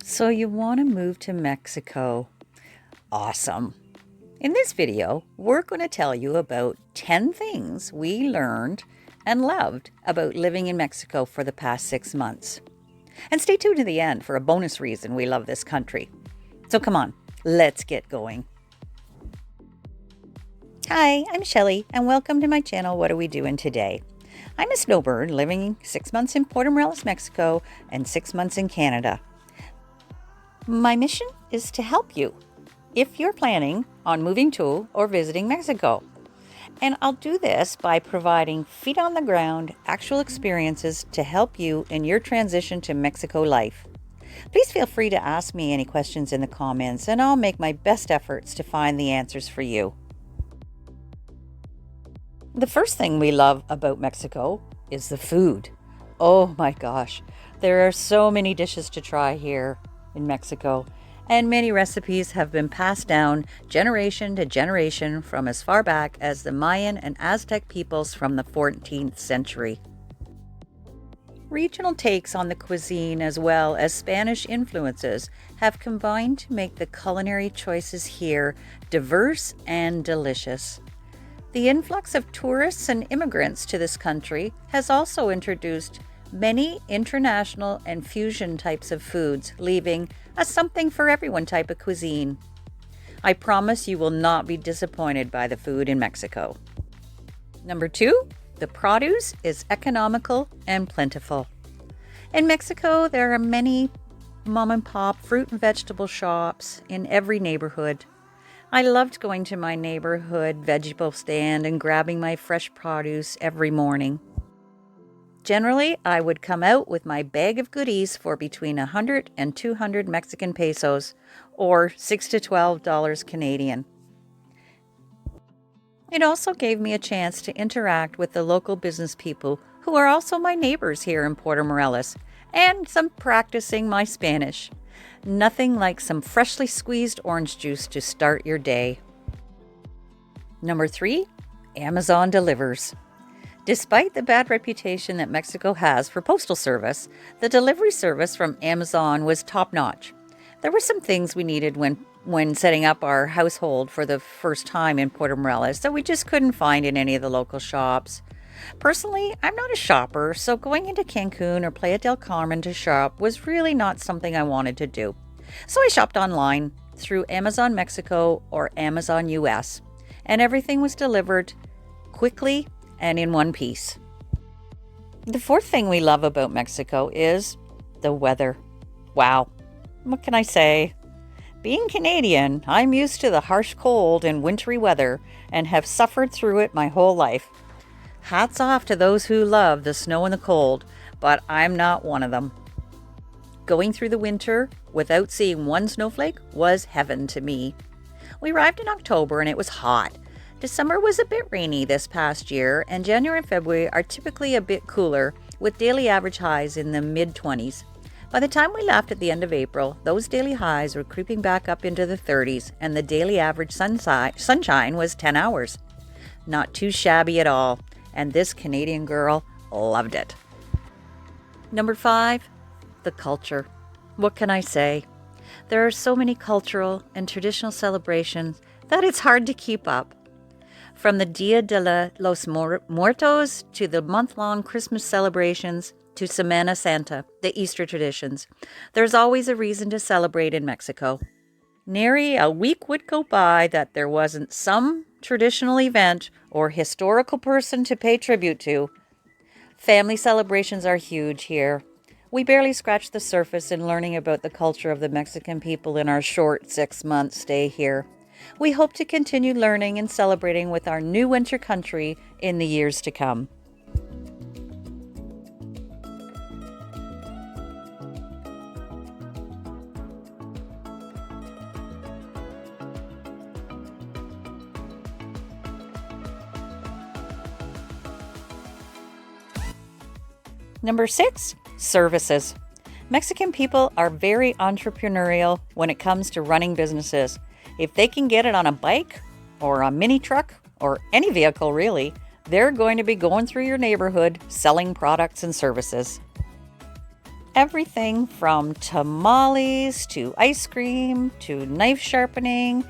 So you want to move to Mexico. Awesome. In this video, we're going to tell you about 10 things we learned and loved about living in Mexico for the past 6 months. And stay tuned to the end for a bonus reason we love this country. So come on, let's get going. Hi, I'm Shelly, and welcome to my channel, What Are We Doing Today? I'm a snowbird living 6 months in Puerto Morelos, Mexico, and 6 months in Canada. My mission is to help you if you're planning on moving to or visiting Mexico. And I'll do this by providing feet on the ground, actual experiences to help you in your transition to Mexico life. Please feel free to ask me any questions in the comments, and I'll make my best efforts to find the answers for you. The first thing we love about Mexico is the food. Oh my gosh, there are so many dishes to try here in Mexico, and many recipes have been passed down generation to generation from as far back as the Mayan and Aztec peoples from the 14th century. Regional takes on the cuisine as well as Spanish influences have combined to make the culinary choices here diverse and delicious. The influx of tourists and immigrants to this country has also introduced many international and fusion types of foods, leaving a something for everyone type of cuisine. I promise you will not be disappointed by the food in Mexico. Number 2, the produce is economical and plentiful. In Mexico, there are many mom and pop fruit and vegetable shops in every neighborhood. I loved going to my neighborhood vegetable stand and grabbing my fresh produce every morning. Generally, I would come out with my bag of goodies for between 100 and 200 Mexican pesos, or $6 to $12 Canadian. It also gave me a chance to interact with the local business people who are also my neighbors here in Puerto Morelos, and some practicing my Spanish. Nothing like some freshly squeezed orange juice to start your day. Number 3, Amazon delivers. Despite the bad reputation that Mexico has for postal service, the delivery service from Amazon was top-notch. There were some things we needed when setting up our household for the first time in Puerto Morelos that we just couldn't find in any of the local shops. Personally, I'm not a shopper, so going into Cancun or Playa del Carmen to shop was really not something I wanted to do. So I shopped online through Amazon Mexico or Amazon US, and everything was delivered quickly and in one piece. The fourth thing we love about Mexico is the weather. Wow, what can I say? Being Canadian, I'm used to the harsh cold and wintry weather and have suffered through it my whole life. Hats off to those who love the snow and the cold, but I'm not one of them. Going through the winter without seeing one snowflake was heaven to me. We arrived in October and it was hot. December was a bit rainy this past year, and January and February are typically a bit cooler, with daily average highs in the mid-20s. By the time we left at the end of April, those daily highs were creeping back up into the 30s, and the daily average sunshine was 10 hours. Not too shabby at all, and this Canadian girl loved it. Number 5, the culture. What can I say? There are so many cultural and traditional celebrations that it's hard to keep up. From the Dia de los Muertos to the month-long Christmas celebrations to Semana Santa, the Easter traditions, there's always a reason to celebrate in Mexico. Nary a week would go by that there wasn't some traditional event or historical person to pay tribute to. Family celebrations are huge here. We barely scratched the surface in learning about the culture of the Mexican people in our short 6-month stay here. We hope to continue learning and celebrating with our new winter country in the years to come. Number 6, services. Mexican people are very entrepreneurial when it comes to running businesses. If they can get it on a bike or a mini truck or any vehicle really, they're going to be going through your neighborhood selling products and services. Everything from tamales to ice cream to knife sharpening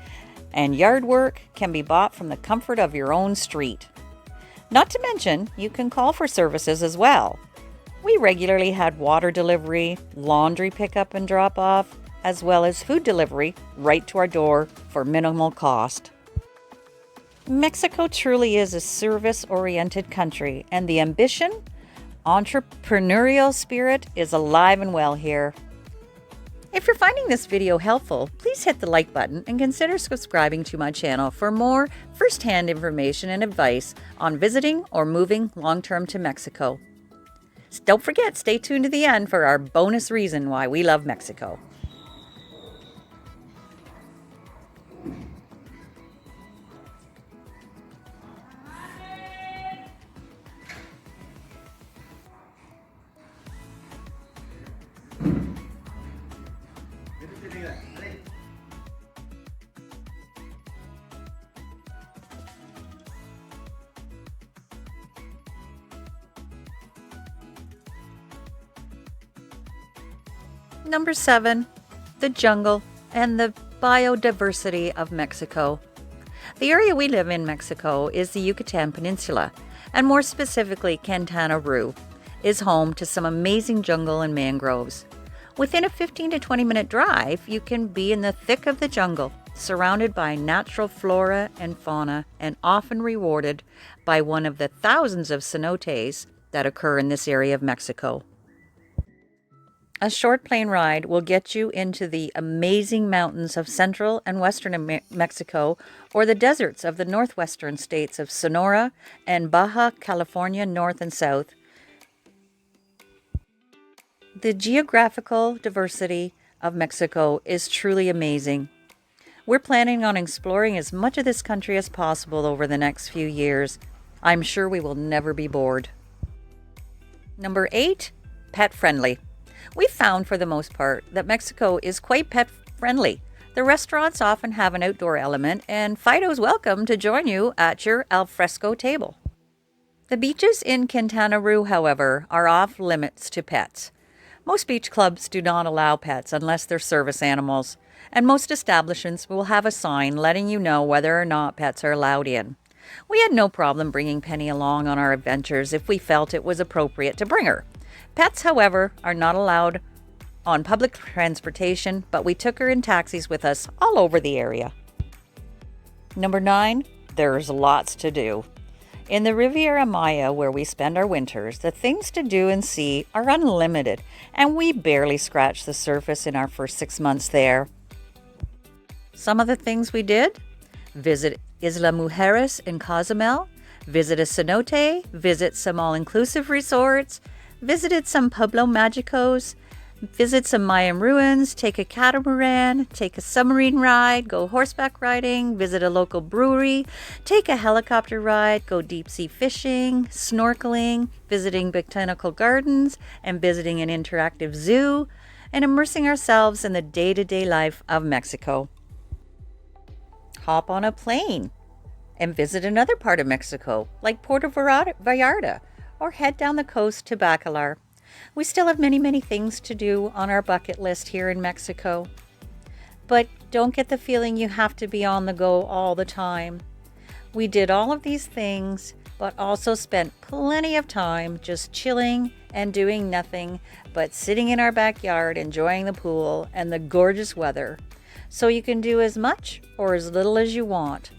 and yard work can be bought from the comfort of your own street. Not to mention, you can call for services as well. We regularly had water delivery, laundry pickup and drop off, as well as food delivery right to our door for minimal cost. Mexico truly is a service-oriented country, and the ambition, entrepreneurial spirit is alive and well here. If you're finding this video helpful, please hit the like button and consider subscribing to my channel for more first-hand information and advice on visiting or moving long-term to Mexico. Don't forget, stay tuned to the end for our bonus reason why we love Mexico. Number 7, the jungle and the biodiversity of Mexico. The area we live in Mexico is the Yucatan Peninsula, and more specifically Quintana Roo, is home to some amazing jungle and mangroves. Within a 15 to 20 minute drive, you can be in the thick of the jungle, surrounded by natural flora and fauna, and often rewarded by one of the thousands of cenotes that occur in this area of Mexico. A short plane ride will get you into the amazing mountains of central and western Mexico, or the deserts of the northwestern states of Sonora and Baja California North and South. The geographical diversity of Mexico is truly amazing. We're planning on exploring as much of this country as possible over the next few years. I'm sure we will never be bored. Number 8, pet friendly. We found for the most part that Mexico is quite pet friendly. The restaurants often have an outdoor element, and Fido's welcome to join you at your al fresco table. The beaches in Quintana Roo, however, are off limits to pets. Most beach clubs do not allow pets unless they're service animals, and most establishments will have a sign letting you know whether or not pets are allowed in. We had no problem bringing Penny along on our adventures if we felt it was appropriate to bring her. Pets, however, are not allowed on public transportation, but we took her in taxis with us all over the area. Number 9, there's lots to do. In the Riviera Maya, where we spend our winters, the things to do and see are unlimited, and we barely scratched the surface in our first 6 months there. Some of the things we did: visit Isla Mujeres in Cozumel, visit a cenote, visit some all-inclusive resorts, visited some Pueblo Magicos, visit some Mayan ruins, take a catamaran, take a submarine ride, go horseback riding, visit a local brewery, take a helicopter ride, go deep-sea fishing, snorkeling, visiting botanical gardens, and visiting an interactive zoo, and immersing ourselves in the day-to-day life of Mexico. Hop on a plane and visit another part of Mexico, like Puerto Vallarta, or head down the coast to Bacalar. We still have many things to do on our bucket list here in Mexico. But don't get the feeling you have to be on the go all the time. We did all of these things, but also spent plenty of time just chilling and doing nothing but sitting in our backyard enjoying the pool and the gorgeous weather. So you can do as much or as little as you want.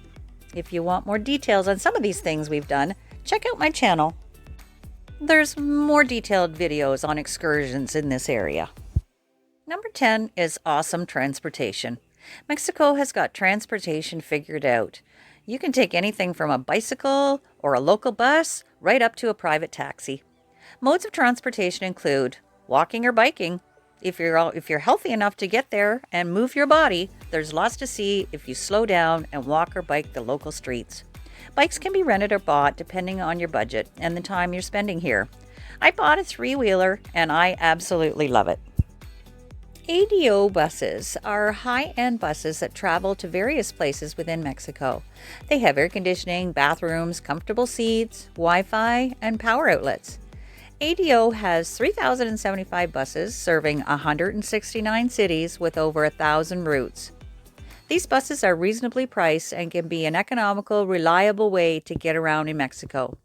If you want more details on some of these things we've done, check out my channel. There's more detailed videos on excursions in this area. Number 10 is awesome transportation. Mexico has got transportation figured out. You can take anything from a bicycle or a local bus right up to a private taxi. Modes of transportation include walking or biking. If you're healthy enough to get there and move your body, there's lots to see if you slow down and walk or bike the local streets. Bikes can be rented or bought depending on your budget and the time you're spending here. I bought a 3-wheeler and I absolutely love it. ADO buses are high-end buses that travel to various places within Mexico. They have air conditioning, bathrooms, comfortable seats, Wi-Fi, and power outlets. ADO has 3,075 buses serving 169 cities with over 1,000 routes. These buses are reasonably priced and can be an economical, reliable way to get around in Mexico.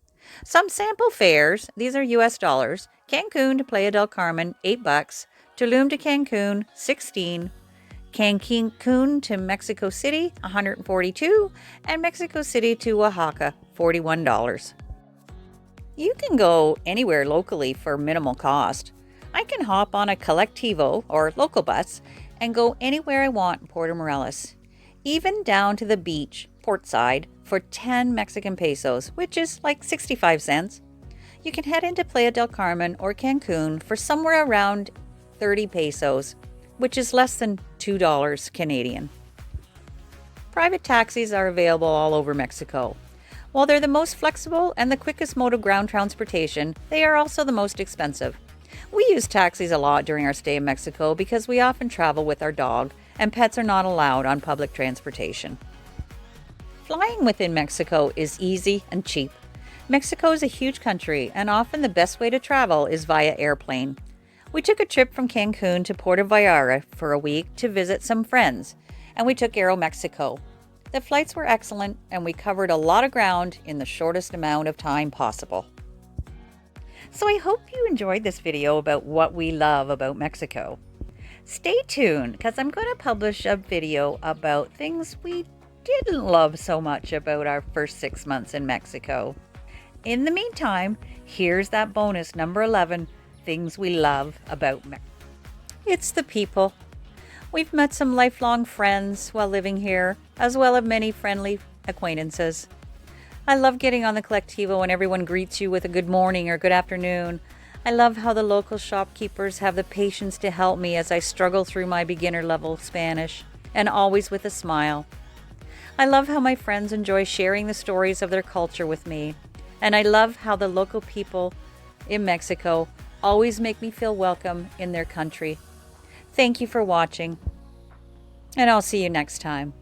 Some sample fares, these are US dollars. Cancun to Playa del Carmen, $8. Tulum to Cancun, $16. Cancun to Mexico City, $142. And Mexico City to Oaxaca, $41. You can go anywhere locally for minimal cost. I can hop on a Colectivo or local bus and go anywhere I want in Puerto Morelos, even down to the beach, portside, for 10 Mexican pesos, which is like 65 cents. You can head into Playa del Carmen or Cancun for somewhere around 30 pesos, which is less than $2 Canadian. Private taxis are available all over Mexico. While they're the most flexible and the quickest mode of ground transportation, they are also the most expensive. We use taxis a lot during our stay in Mexico because we often travel with our dog, and pets are not allowed on public transportation. Flying within Mexico is easy and cheap. Mexico is a huge country, and often the best way to travel is via airplane. We took a trip from Cancun to Puerto Vallarta for a week to visit some friends, and we took Aeromexico. The flights were excellent, and we covered a lot of ground in the shortest amount of time possible. So I hope you enjoyed this video about what we love about Mexico. Stay tuned, because I'm going to publish a video about things we didn't love so much about our first 6 months in Mexico. In the meantime, here's that bonus number 11, things we love about Mexico. It's the people. We've met some lifelong friends while living here, as well as many friendly acquaintances. I love getting on the Colectivo and everyone greets you with a good morning or good afternoon. I love how the local shopkeepers have the patience to help me as I struggle through my beginner level Spanish, and always with a smile. I love how my friends enjoy sharing the stories of their culture with me, and I love how the local people in Mexico always make me feel welcome in their country. Thank you for watching, and I'll see you next time.